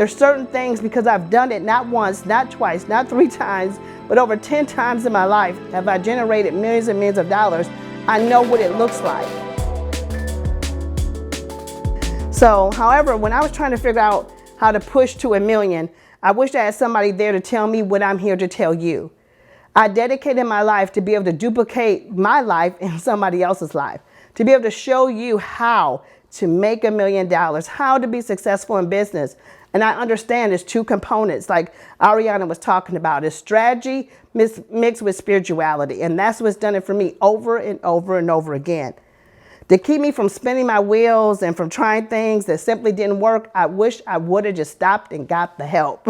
There's certain things, because I've done it not once, not twice, not 3 times, but over 10 times in my life have I generated millions and millions of dollars. I know what it looks like. So, however, when I was trying to figure out how to push to $1 million, I wish I had somebody there to tell me what I'm here to tell you. I dedicated my life to be able to duplicate my life in somebody else's life, to be able to show you how to make $1 million, how to be successful in business. And I understand there's 2 components, like Ariana was talking about, is strategy mixed with spirituality. And that's what's done it for me over and over and over again. To keep me from spinning my wheels and from trying things that simply didn't work, I wish I would have just stopped and got the help.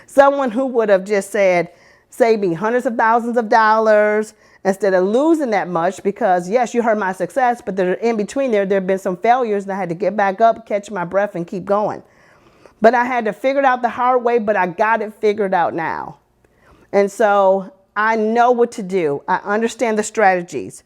Someone who would have just said, save me hundreds of thousands of dollars instead of losing that much, because yes, you heard my success, but in between there have been some failures and I had to get back up, catch my breath and keep going. But I had to figure it out the hard way, but I got it figured out now. And so I know what to do. I understand the strategies.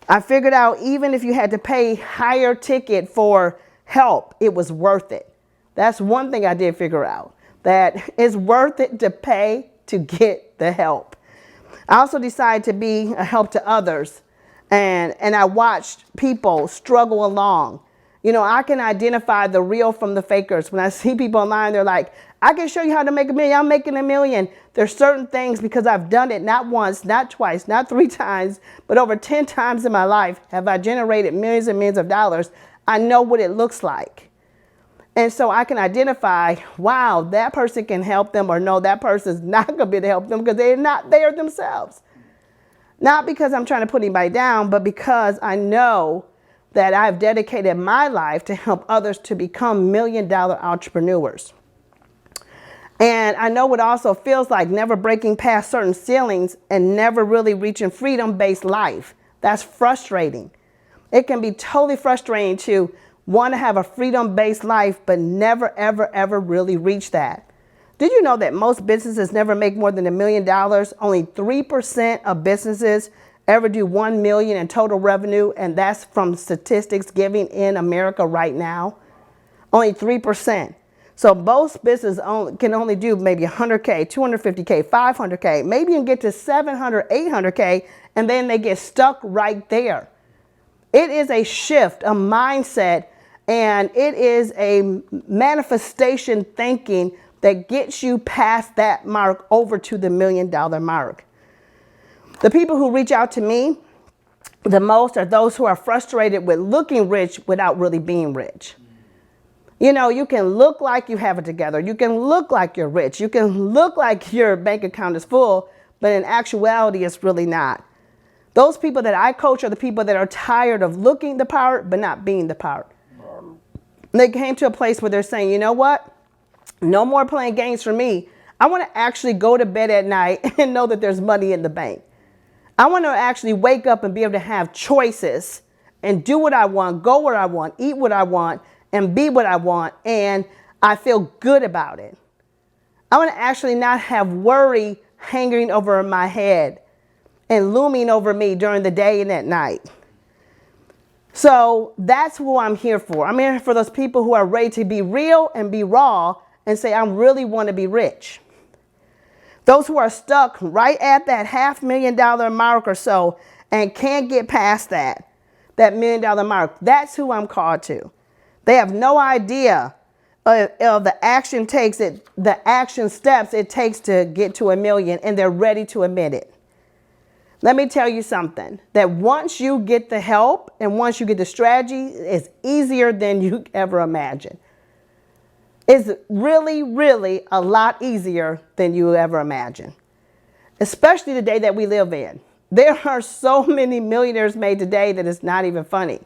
I figured out even if you had to pay higher ticket for help, it was worth it. That's one thing I did figure out, that it's worth it to pay to get the help. I also decided to be a help to others, and I watched people struggle along. You know, I can identify the real from the fakers. When I see people online, they're like, I can show you how to make $1 million. I'm making $1 million. There's certain things, because I've done it not once, not twice, not 3 times, but over 10 times in my life have I generated millions and millions of dollars. I know what it looks like. And so I can identify, wow, that person can help them, or no, that person's not going to be able to help them because they're not there themselves. Not because I'm trying to put anybody down, but because I know that I've dedicated my life to help others to become $1 million entrepreneurs. And I know what also feels like never breaking past certain ceilings and never really reaching freedom-based life. That's frustrating. It can be totally frustrating to want to have a freedom-based life, but never, ever, ever really reach that. Did you know that most businesses never make more than $1 million? Only 3% of businesses ever do 1 million in total revenue, and that's from statistics given in America right now. Only 3%. So most businesses can only do maybe 100K, 250K, 500K, maybe you can get to 700, 800K, and then they get stuck right there. It is a shift, a mindset, and it is a manifestation thinking that gets you past that mark over to the $1 million mark. The people who reach out to me the most are those who are frustrated with looking rich without really being rich. You know, you can look like you have it together. You can look like you're rich. You can look like your bank account is full, but in actuality, it's really not. Those people that I coach are the people that are tired of looking the part, but not being the part. They came to a place where they're saying, you know what? No more playing games for me. I want to actually go to bed at night and know that there's money in the bank. I want to actually wake up and be able to have choices and do what I want, go where I want, eat what I want, and be what I want, and I feel good about it. I want to actually not have worry hanging over my head and looming over me during the day and at night. So that's who I'm here for. I'm here for those people who are ready to be real and be raw and say, I really want to be rich. Those who are stuck right at that $500,000 mark or so and can't get past that $1 million mark, that's who I'm called to. They have no idea of the action steps it takes to get to $1 million, and they're ready to admit it. Let me tell you something, that once you get the help and once you get the strategy, it's easier than you ever imagined. It's really, really a lot easier than you ever imagined, especially the day that we live in. There are so many millionaires made today that it's not even funny.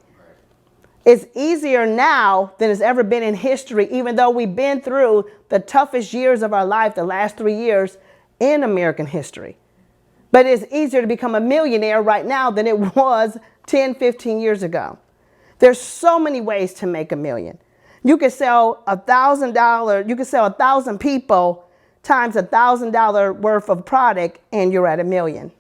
It's easier now than it's ever been in history, even though we've been through the toughest years of our life, the last 3 years in American history. But it's easier to become a millionaire right now than it was 10, 15 years ago. There's so many ways to make $1 million. You could sell $1,000, you could sell 1,000 people times $1,000 worth of product and you're at $1 million,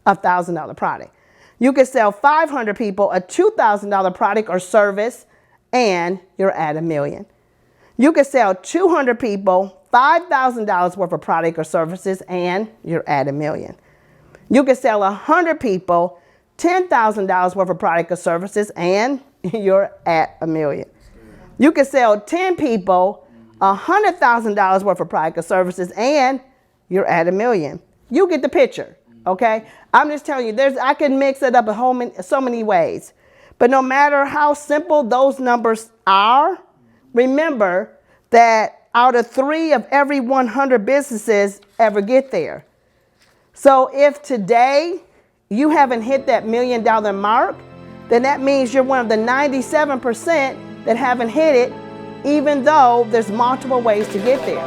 $1,000 product. You could sell 500 people a $2,000 product or service and you're at $1 million. You can sell 200 people $5,000 worth of product or services and you're at $1 million. You can sell 100 people $10,000 worth of product or services and you're at $1 million. You can sell 10 people $100,000 worth of product or services and you're at $1 million. You get the picture, okay? I'm just telling you, I can mix it up so many ways. But no matter how simple those numbers are, remember that out of 3 of every 100 businesses ever get there. So if today you haven't hit that $1 million mark, then that means you're one of the 97% that haven't hit it, even though there's multiple ways to get there.